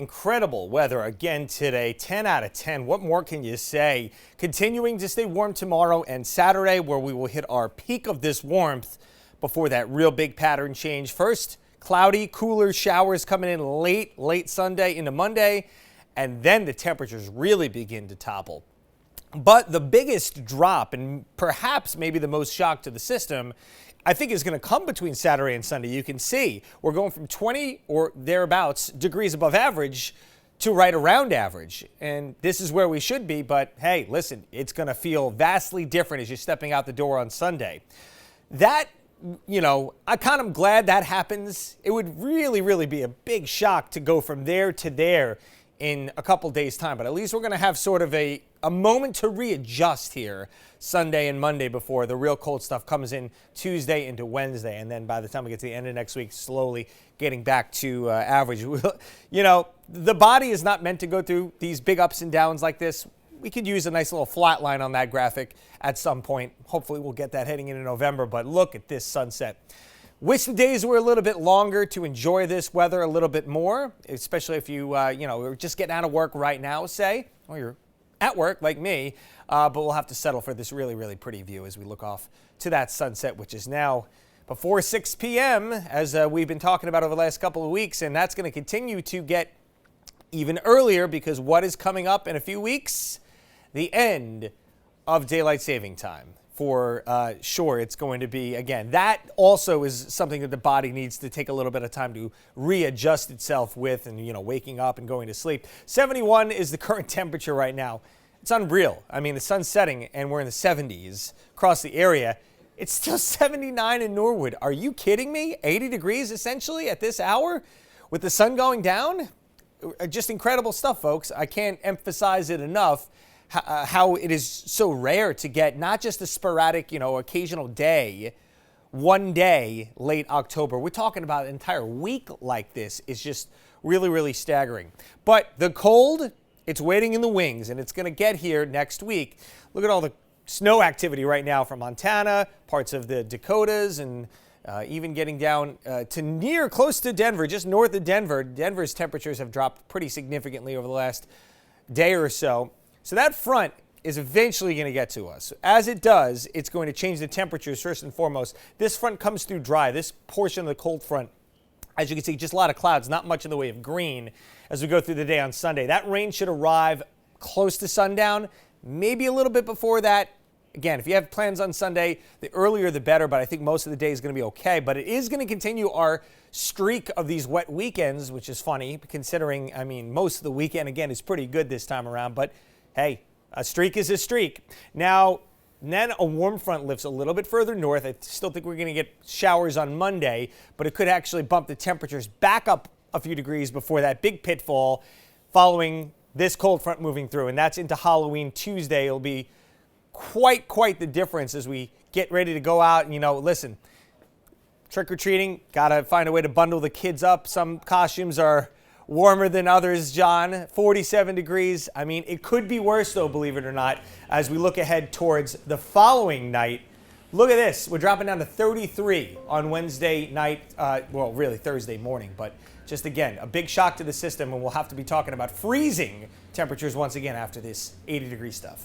Incredible weather again today, 10 out of 10. What more can you say? Continuing to stay warm tomorrow and Saturday, where we will hit our peak of this warmth before that real big pattern change. First, cloudy, cooler showers coming in late Sunday into Monday, and then the temperatures really begin to topple. But the biggest drop, and perhaps maybe the most shock to the system, I think is going to come between Saturday and Sunday. You can see we're going from 20 or thereabouts degrees above average to right around average. And this is where we should be. But hey, listen, it's going to feel vastly different as you're stepping out the door on Sunday. That, I kind of glad that happens. It would really be a big shock to go from there to there in a couple days' time. But at least we're going to have sort of a moment to readjust here Sunday and Monday before the real cold stuff comes in Tuesday into Wednesday. And then by the time we get to the end of next week, slowly getting back to average. The body is not meant to go through these big ups and downs like this. We could use a nice little flat line on that graphic at some point. Hopefully we'll get that heading into November. But look at this sunset. Wish the days were a little bit longer to enjoy this weather a little bit more, especially if you, are just getting out of work right now, say, or you're at work like me, but we'll have to settle for this really pretty view as we look off to that sunset, which is now before 6 p.m., as we've been talking about over the last couple of weeks, and that's going to continue to get even earlier because what is coming up in a few weeks? The end of daylight saving time. For sure, it's going to be, again, that also is something that the body needs to take a little bit of time to readjust itself with and, waking up and going to sleep. 71 is the current temperature right now. It's unreal. I mean, the sun's setting and we're in the 70s across the area. It's still 79 in Norwood. Are you kidding me? 80 degrees essentially at this hour with the sun going down? Just incredible stuff, folks. I can't emphasize it enough. How it is so rare to get not just a sporadic, occasional day, one day late October. We're talking about an entire week like this. It's just really staggering. But the cold, it's waiting in the wings, and it's going to get here next week. Look at all the snow activity right now from Montana, parts of the Dakotas, and even getting down to close to Denver, just north of Denver. Denver's temperatures have dropped pretty significantly over the last day or so. So that front is eventually going to get to us. As it does, it's going to change the temperatures first and foremost. This front comes through dry. This portion of the cold front, as you can see, just a lot of clouds, not much in the way of green as we go through the day on Sunday. That rain should arrive close to sundown, maybe a little bit before that. Again, if you have plans on Sunday, the earlier the better, but I think most of the day is going to be okay. But it is going to continue our streak of these wet weekends, which is funny considering, most of the weekend, again, is pretty good this time around. But hey, a streak is a streak. Now, then a warm front lifts a little bit further north. I still think we're going to get showers on Monday, but it could actually bump the temperatures back up a few degrees before that big pitfall following this cold front moving through. And that's into Halloween Tuesday. It'll be quite the difference as we get ready to go out. And, listen, trick-or-treating, got to find a way to bundle the kids up. Some costumes are warmer than others, John. 47 degrees. It could be worse, though, believe it or not, as we look ahead towards the following night. Look at this. We're dropping down to 33 on Wednesday night. Really Thursday morning. But just, again, a big shock to the system, and we'll have to be talking about freezing temperatures once again after this 80-degree stuff.